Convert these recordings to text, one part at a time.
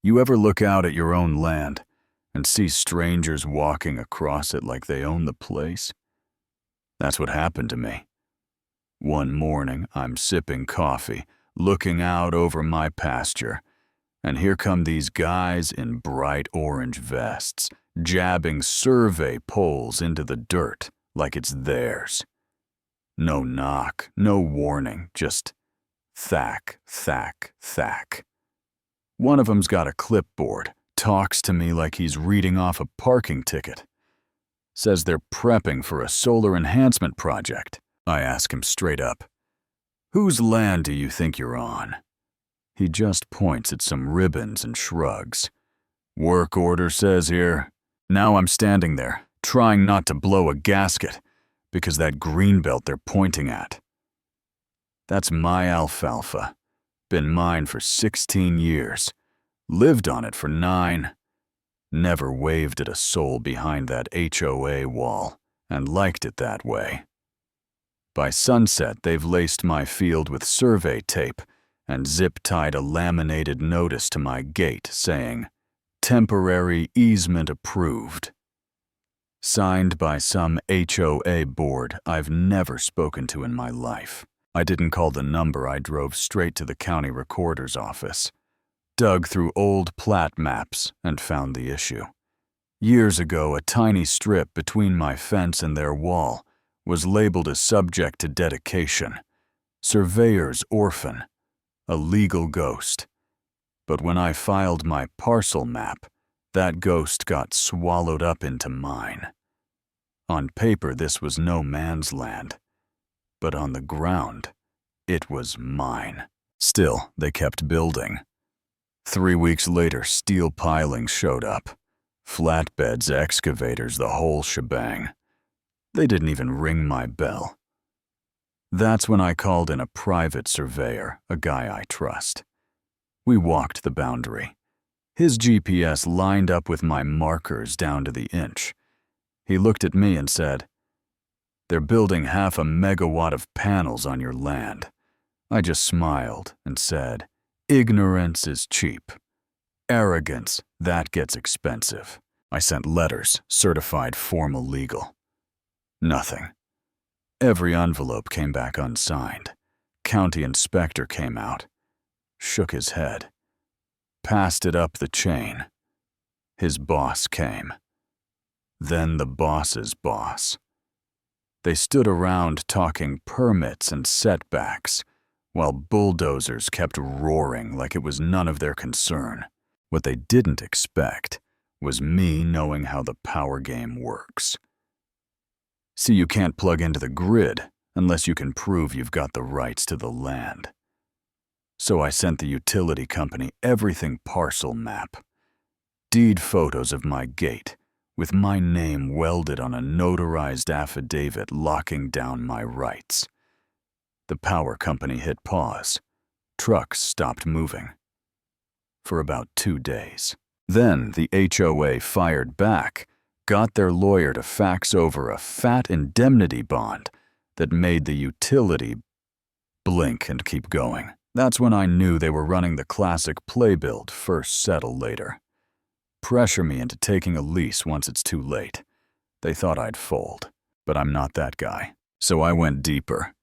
You ever look out at your own land and see strangers walking across it like they own the place? That's what happened to me. One morning, I'm sipping coffee, looking out over my pasture, and here come these guys in bright orange vests, jabbing survey poles into the dirt like it's theirs. No knock, no warning, just thack, thack, thack. One of them's got a clipboard, talks to me like he's reading off a parking ticket. Says they're prepping for a solar enhancement project. I ask him straight up, "Whose land do you think you're on?" He just points at some ribbons and shrugs. "Work order says here." Now I'm standing there, trying not to blow a gasket, because that greenbelt they're pointing at. That's my alfalfa. Been mine for 16 years. Lived on it for 9. Never waved at a soul behind that HOA wall, and liked it that way. By sunset, they've laced my field with survey tape and zip-tied a laminated notice to my gate saying, "Temporary easement approved." Signed by some HOA board I've never spoken to in my life. I didn't call the number, I drove straight to the county recorder's office. Dug through old plat maps and found the issue. Years ago, a tiny strip between my fence and their wall was labeled as subject to dedication. Surveyor's orphan. A legal ghost. But when I filed my parcel map, that ghost got swallowed up into mine. On paper, this was no man's land. But on the ground, it was mine. Still, they kept building. 3 weeks later, steel pilings showed up. Flatbeds, excavators, the whole shebang. They didn't even ring my bell. That's when I called in a private surveyor, a guy I trust. We walked the boundary. His GPS lined up with my markers down to the inch. He looked at me and said, "They're building 0.5 megawatt of panels on your land." I just smiled and said, "Ignorance is cheap. Arrogance, that gets expensive." I sent letters, certified formal legal. Nothing. Every envelope came back unsigned. County inspector came out, shook his head, passed it up the chain. His boss came. Then the boss's boss. They stood around talking permits and setbacks, while bulldozers kept roaring like it was none of their concern. What they didn't expect was me knowing how the power game works. See, you can't plug into the grid unless you can prove you've got the rights to the land. So I sent the utility company everything parcel map, deed photos of my gate, with my name welded on a notarized affidavit locking down my rights. The power company hit pause. Trucks stopped moving. For about 2 days. Then the HOA fired back, got their lawyer to fax over a fat indemnity bond that made the utility blink and keep going. That's when I knew they were running the classic play build, first settle later. Pressure me into taking a lease once it's too late. They thought I'd fold, but I'm not that guy. So I went deeper.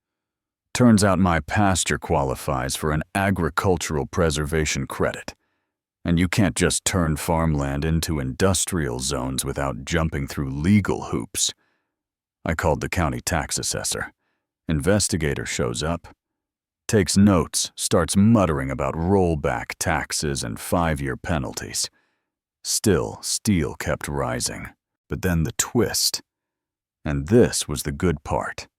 Turns out my pasture qualifies for an agricultural preservation credit. And you can't just turn farmland into industrial zones without jumping through legal hoops. I called the county tax assessor. Investigator shows up, takes notes, starts muttering about rollback taxes and 5-year penalties. Still, steel kept rising. But then the twist. And this was the good part.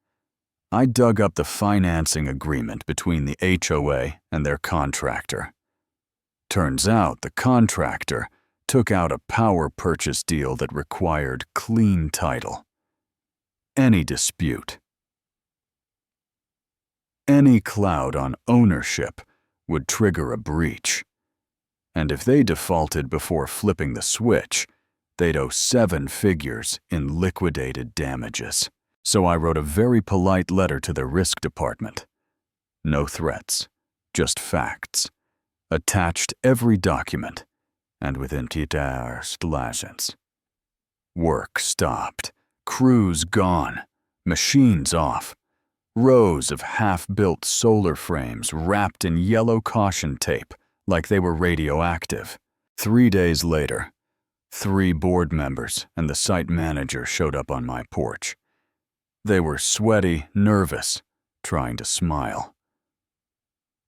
I dug up the financing agreement between the HOA and their contractor. Turns out the contractor took out a power purchase deal that required clean title. Any dispute, any cloud on ownership would trigger a breach. And if they defaulted before flipping the switch, they'd owe 7 figures in liquidated damages. So I wrote a very polite letter to their risk department. No threats, just facts. Attached every document, and within 2 hours, work stopped, crews gone, machines off, rows of half-built solar frames wrapped in yellow caution tape like they were radioactive. 3 days later, 3 board members and the site manager showed up on my porch. They were sweaty, nervous, trying to smile.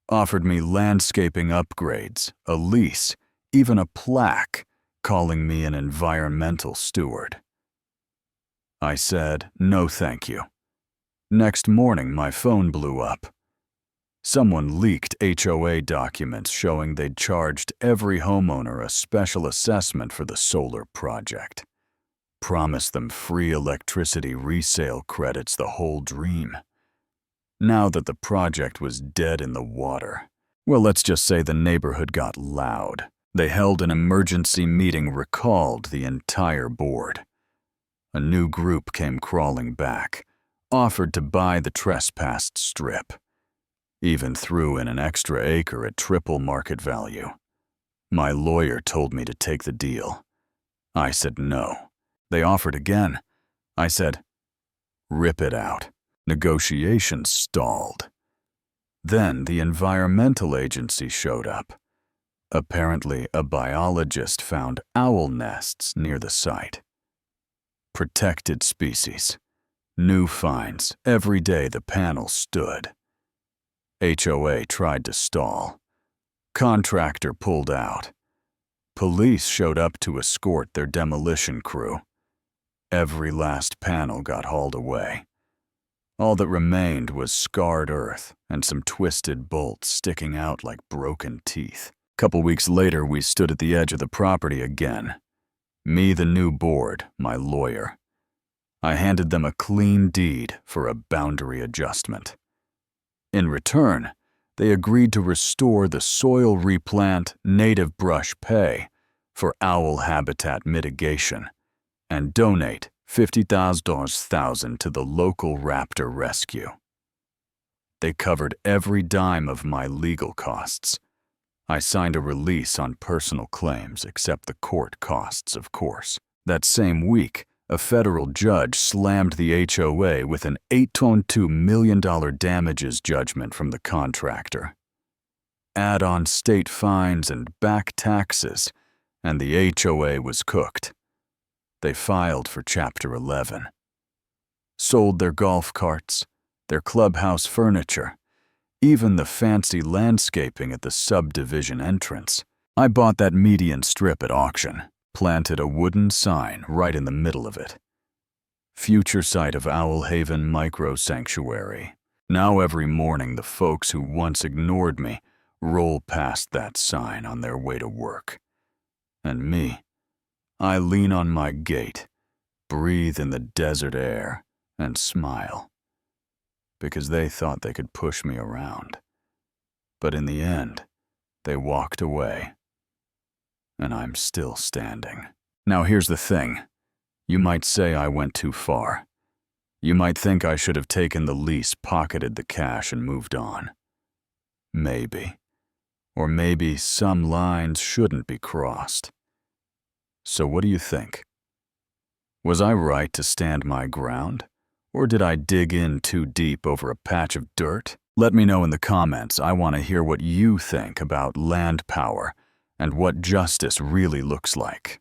Offered me landscaping upgrades, a lease, even a plaque, calling me an environmental steward. I said, no thank you. Next morning, my phone blew up. Someone leaked HOA documents showing they'd charged every homeowner a special assessment for the solar project. Promised them free electricity resale credits, the whole dream. Now that the project was dead in the water, well, let's just say the neighborhood got loud. They held an emergency meeting, recalled the entire board. A new group came crawling back, offered to buy the trespassed strip. Even threw in an extra acre at triple market value. My lawyer told me to take the deal. I said no. They offered again. I said, rip it out. Negotiations stalled. Then the environmental agency showed up. Apparently, a biologist found owl nests near the site. Protected species. New finds. Every day the panel stood. HOA tried to stall. Contractor pulled out. Police showed up to escort their demolition crew. Every last panel got hauled away. All that remained was scarred earth and some twisted bolts sticking out like broken teeth. A couple weeks later, we stood at the edge of the property again. Me, the new board, my lawyer. I handed them a clean deed for a boundary adjustment. In return, they agreed to restore the soil replant native brush pay for owl habitat mitigation and donate $50,000 to the local raptor rescue. They covered every dime of my legal costs. I signed a release on personal claims except the court costs, of course. That same week, a federal judge slammed the HOA with an $8.2 million damages judgment from the contractor. Add on state fines and back taxes, and the HOA was cooked. They filed for Chapter 11. Sold their golf carts, their clubhouse furniture, even the fancy landscaping at the subdivision entrance. I bought that median strip at auction, planted a wooden sign right in the middle of it. Future site of Owl Haven Micro Sanctuary. Now every morning the folks who once ignored me roll past that sign on their way to work. And me, I lean on my gate, breathe in the desert air, and smile. Because they thought they could push me around. But in the end, they walked away. And I'm still standing. Now here's the thing. You might say I went too far. You might think I should have taken the lease, pocketed the cash, and moved on. Maybe. Or maybe some lines shouldn't be crossed. So what do you think? Was I right to stand my ground? Or did I dig in too deep over a patch of dirt? Let me know in the comments. I want to hear what you think about land power and what justice really looks like.